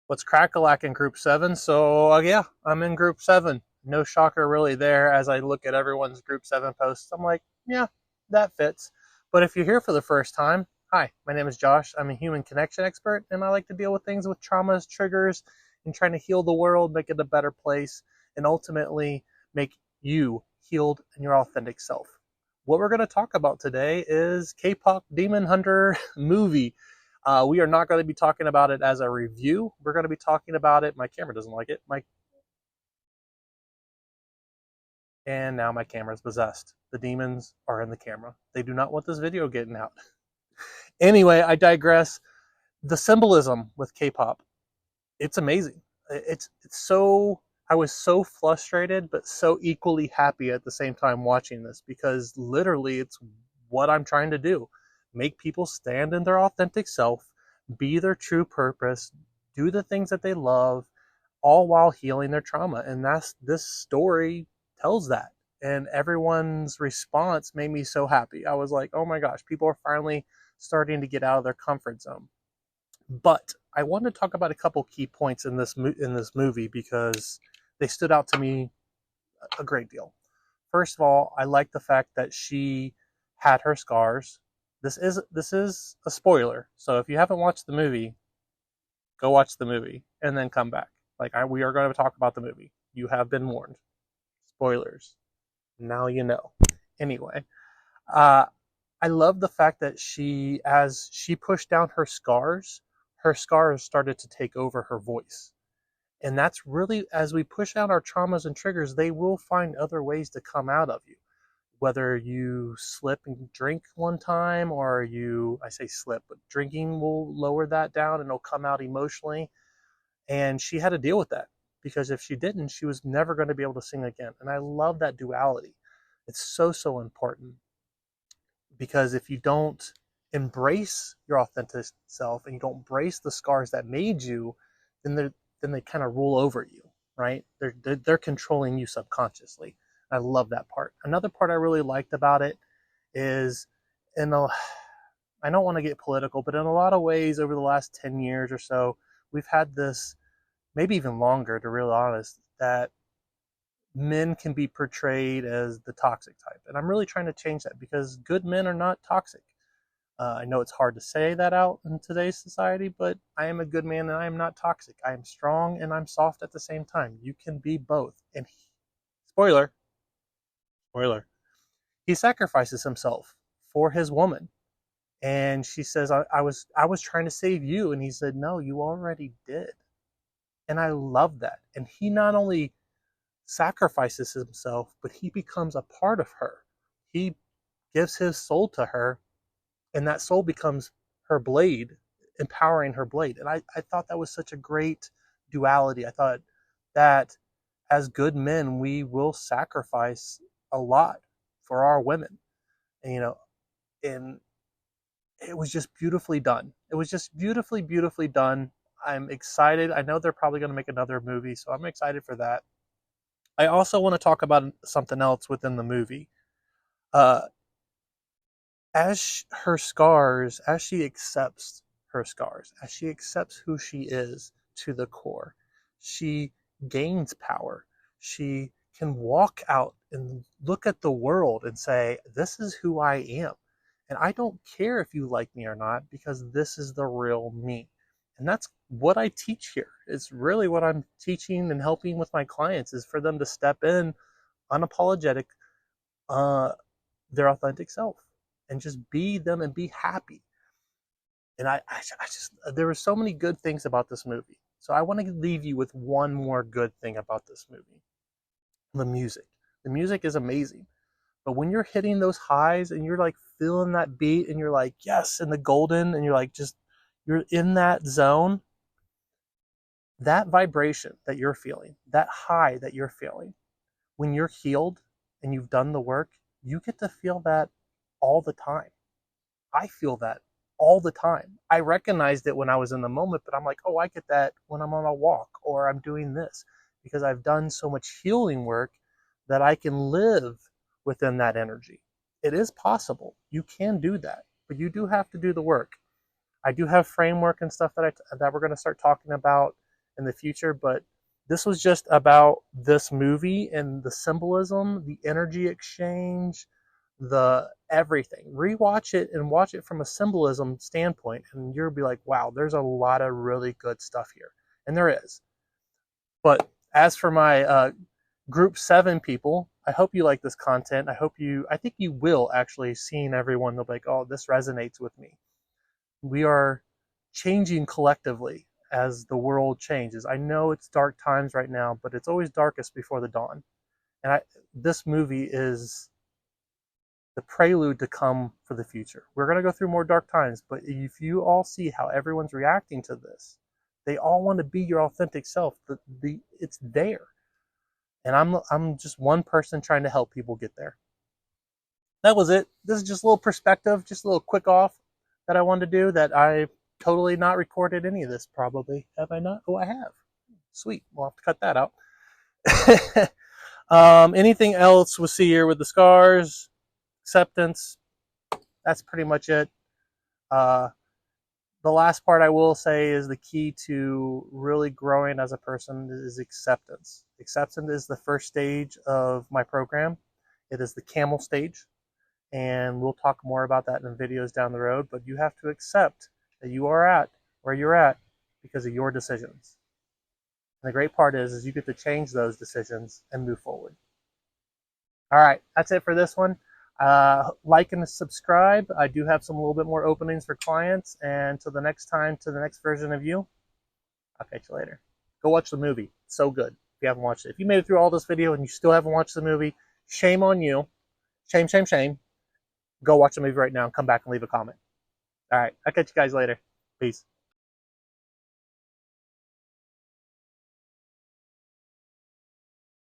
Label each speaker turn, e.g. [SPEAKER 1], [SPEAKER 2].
[SPEAKER 1] What's crack-a-lack in group 7? So yeah, I'm in group 7. No shocker really there. As I look at everyone's group 7 posts, I'm like, yeah, that fits. But if you're here for the first time, hi, my name is Josh. I'm a human connection expert, and I like to deal with things with traumas, triggers, and trying to heal the world, make it a better place, and ultimately make you healed in your authentic self. What we're going to talk about today is K-Pop Demon Hunter movie. We are not going to be talking about it as a review. We're going to be talking about it. My camera doesn't like it. And now my camera is possessed. The demons are in the camera. They do not want this video getting out. Anyway, I digress. The symbolism with K-pop, it's amazing. It's so. I was so frustrated, but so equally happy at the same time watching this because literally it's what I'm trying to do. Make people stand in their authentic self, be their true purpose, do the things that they love, all while healing their trauma. And this story tells that. And everyone's response made me so happy. I was like, oh my gosh, people are finally starting to get out of their comfort zone. But I want to talk about a couple key points in this movie because they stood out to me a great deal. First of all, I like the fact that she had her scars. This is a spoiler, so if you haven't watched the movie, go watch the movie and then come back. We are going to talk about the movie. You have been warned. Spoilers. Now you know. Anyway, uh, I love the fact that as she pushed down her scars started to take over her voice. And that's really, as we push out our traumas and triggers, they will find other ways to come out of you. Whether you slip and drink one time, or I say slip, but drinking will lower that down and it'll come out emotionally. And she had to deal with that because if she didn't, she was never going to be able to sing again. And I love that duality. It's so, so important because if you don't embrace your authentic self and you don't embrace the scars that made you, then they kind of rule over you, right? They're controlling you subconsciously. I love that part. Another part I really liked about it is in a I don't want to get political, but in a lot of ways over the last 10 years or so, we've had this, maybe even longer to be real honest, that men can be portrayed as the toxic type. And I'm really trying to change that because good men are not toxic. I know it's hard to say that out in today's society, but I am a good man and I am not toxic. I am strong and I'm soft at the same time. You can be both. And spoiler, spoiler, he sacrifices himself for his woman. And she says, I was trying to save you. And he said, no, you already did. And I love that. And he not only sacrifices himself, but he becomes a part of her. He gives his soul to her, and that soul becomes her blade, empowering her blade. And I thought that was such a great duality. I thought that as good men, we will sacrifice a lot for our women. And, and it was just beautifully done. It was just beautifully, beautifully done. I'm excited. I know they're probably going to make another movie, so I'm excited for that. I also want to talk about something else within the movie. Uh, as she accepts her scars, as she accepts who she is to the core, she gains power. She can walk out and look at the world and say, this is who I am. And I don't care if you like me or not because this is the real me. And that's what I teach here. It's really what I'm teaching and helping with my clients is for them to step in unapologetic, uh, their authentic self and just be them and be happy. And I just, there were so many good things about this movie. So I want to leave you with one more good thing about this movie. The music. The music is amazing. But when you're hitting those highs and you're like feeling that beat and you're like, yes, and the golden, and you're like, you're in that zone, that vibration that you're feeling, that high that you're feeling, when you're healed and you've done the work, you get to feel that all the time. I feel that all the time. I recognized it when I was in the moment, but I'm like, oh, I get that when I'm on a walk or I'm doing this because I've done so much healing work that I can live within that energy. It is possible. You can do that, but you do have to do the work. I do have framework and stuff that we're going to start talking about in the future, but this was just about this movie and the symbolism, the energy exchange, the everything. Rewatch it and watch it from a symbolism standpoint, and you'll be like, wow, there's a lot of really good stuff here. And there is. But as for my group 7 people, I hope you like this content. I think you will actually, seeing everyone, they'll be like, oh, this resonates with me. We are changing collectively as the world changes. I know it's dark times right now, but it's always darkest before the dawn. And this movie is the prelude to come for the future. We're going to go through more dark times, but if you all see how everyone's reacting to this, they all want to be your authentic self. It's there. And I'm just one person trying to help people get there. That was it. This is just a little perspective, just a little quick off that I wanted to do, that I totally not recorded any of this probably. Have I not? Oh, I have. Sweet. We'll have to cut that out. Anything else we'll see here with the scars, acceptance. That's pretty much it. The last part I will say is the key to really growing as a person is acceptance. Acceptance is the first stage of my program. It is the camel stage, and we'll talk more about that in videos down the road, but you have to accept that you are at where you're at because of your decisions. And the great part is you get to change those decisions and move forward. All right, that's it for this one. Like and subscribe. I do have some a little bit more openings for clients. And until the next time, to the next version of you, I'll catch you later. Go watch the movie. It's so good if you haven't watched it. If you made it through all this video and you still haven't watched the movie, shame on you. Shame, shame, shame. Go watch the movie right now and come back and leave a comment. All right, I'll catch you guys later. Peace.